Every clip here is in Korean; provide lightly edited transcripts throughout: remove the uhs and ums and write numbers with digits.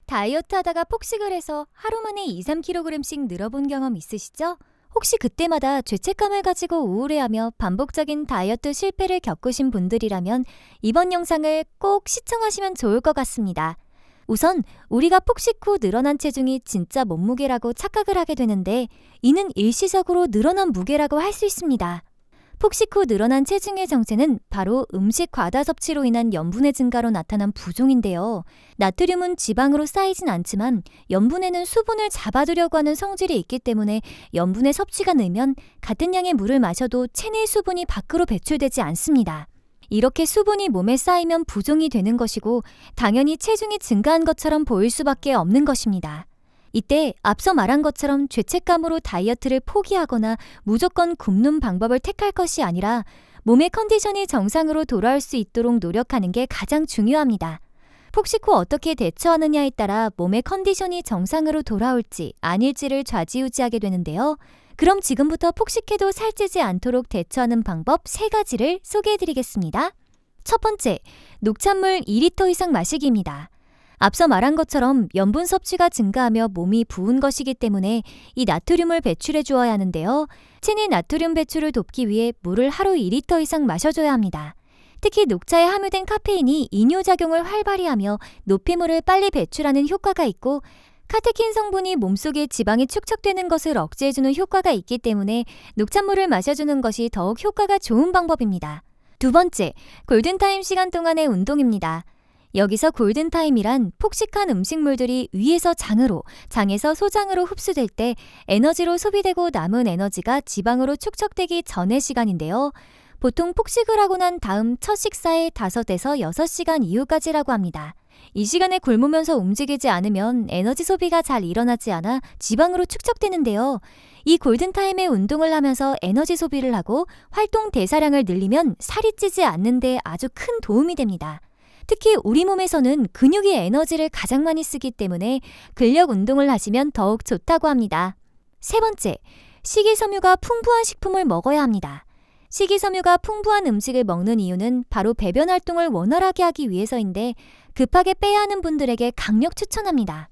다이어트 하다가 폭식을 해서 하루 만에 2~3kg씩 늘어본 경험 있으시죠? 혹시 그때마다 죄책감을 가지고 우울해하며 반복적인 다이어트 실패를 겪으신 분들이라면 이번 영상을 꼭 시청하시면 좋을 것 같습니다. 우선 우리가 폭식 후 늘어난 체중이 진짜 몸무게라고 착각을 하게 되는데 이는 일시적으로 늘어난 무게라고 할 수 있습니다. 폭식 후 늘어난 체중의 정체는 바로 음식 과다 섭취로 인한 염분의 증가로 나타난 부종인데요. 나트륨은 지방으로 쌓이진 않지만 염분에는 수분을 잡아두려고 하는 성질이 있기 때문에 염분의 섭취가 늘면 같은 양의 물을 마셔도 체내 수분이 밖으로 배출되지 않습니다. 이렇게 수분이 몸에 쌓이면 부종이 되는 것이고 당연히 체중이 증가한 것처럼 보일 수밖에 없는 것입니다. 이때 앞서 말한 것처럼 죄책감으로 다이어트를 포기하거나 무조건 굶는 방법을 택할 것이 아니라 몸의 컨디션이 정상으로 돌아올 수 있도록 노력하는 게 가장 중요합니다. 폭식 후 어떻게 대처하느냐에 따라 몸의 컨디션이 정상으로 돌아올지 아닐지를 좌지우지하게 되는데요. 그럼 지금부터 폭식해도 살찌지 않도록 대처하는 방법 3가지를 소개해드리겠습니다. 첫 번째, 녹찬물 2리터 이상 마시기입니다. 앞서 말한 것처럼 염분 섭취가 증가하며 몸이 부은 것이기 때문에 이 나트륨을 배출해 주어야 하는데요. 체내 나트륨 배출을 돕기 위해 물을 하루 2리터 이상 마셔줘야 합니다. 특히 녹차에 함유된 카페인이 이뇨작용을 활발히 하며 노폐물을 빨리 배출하는 효과가 있고 카테킨 성분이 몸속에 지방이 축적되는 것을 억제해주는 효과가 있기 때문에 녹찬물을 마셔주는 것이 더욱 효과가 좋은 방법입니다. 두 번째, 골든타임 시간 동안의 운동입니다. 여기서 골든타임이란 폭식한 음식물들이 위에서 장으로, 장에서 소장으로 흡수될 때 에너지로 소비되고 남은 에너지가 지방으로 축적되기 전의 시간인데요. 보통 폭식을 하고 난 다음 첫 식사의 5에서 6시간 이후까지라고 합니다. 이 시간에 굶으면서 움직이지 않으면 에너지 소비가 잘 일어나지 않아 지방으로 축적되는데요. 이 골든타임에 운동을 하면서 에너지 소비를 하고 활동 대사량을 늘리면 살이 찌지 않는 데 아주 큰 도움이 됩니다. 특히 우리 몸에서는 근육이 에너지를 가장 많이 쓰기 때문에 근력 운동을 하시면 더욱 좋다고 합니다. 세 번째, 식이섬유가 풍부한 식품을 먹어야 합니다. 식이섬유가 풍부한 음식을 먹는 이유는 바로 배변 활동을 원활하게 하기 위해서인데 급하게 빼야 하는 분들에게 강력 추천합니다.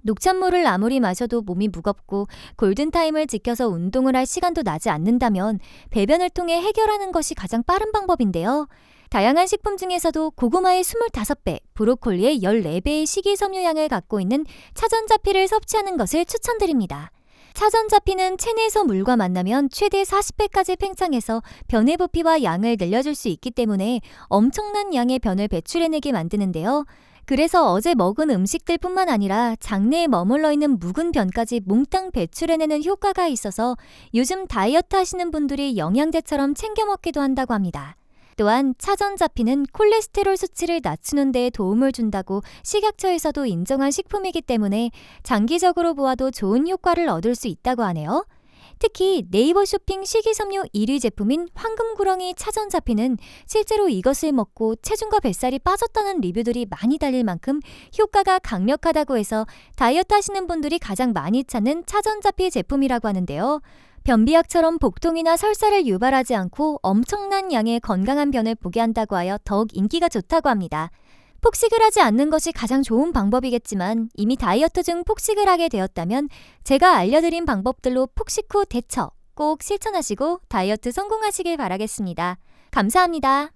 녹찬물을 아무리 마셔도 몸이 무겁고 골든타임을 지켜서 운동을 할 시간도 나지 않는다면 배변을 통해 해결하는 것이 가장 빠른 방법인데요. 다양한 식품 중에서도 고구마의 25배, 브로콜리의 14배의 식이섬유량을 갖고 있는 차전자피를 섭취하는 것을 추천드립니다. 차전자피는 체내에서 물과 만나면 최대 40배까지 팽창해서 변의 부피와 양을 늘려줄 수 있기 때문에 엄청난 양의 변을 배출해내게 만드는데요. 그래서 어제 먹은 음식들 뿐만 아니라 장내에 머물러 있는 묵은 변까지 몽땅 배출해내는 효과가 있어서 요즘 다이어트 하시는 분들이 영양제처럼 챙겨 먹기도 한다고 합니다. 또한 차전자피는 콜레스테롤 수치를 낮추는 데 도움을 준다고 식약처에서도 인정한 식품이기 때문에 장기적으로 보아도 좋은 효과를 얻을 수 있다고 하네요. 특히 네이버 쇼핑 식이섬유 1위 제품인 황금구렁이 차전자피는 실제로 이것을 먹고 체중과 뱃살이 빠졌다는 리뷰들이 많이 달릴 만큼 효과가 강력하다고 해서 다이어트 하시는 분들이 가장 많이 찾는 차전자피 제품이라고 하는데요. 변비약처럼 복통이나 설사를 유발하지 않고 엄청난 양의 건강한 변을 보게 한다고 하여 더욱 인기가 좋다고 합니다. 폭식을 하지 않는 것이 가장 좋은 방법이겠지만 이미 다이어트 중 폭식을 하게 되었다면 제가 알려드린 방법들로 폭식 후 대처 꼭 실천하시고 다이어트 성공하시길 바라겠습니다. 감사합니다.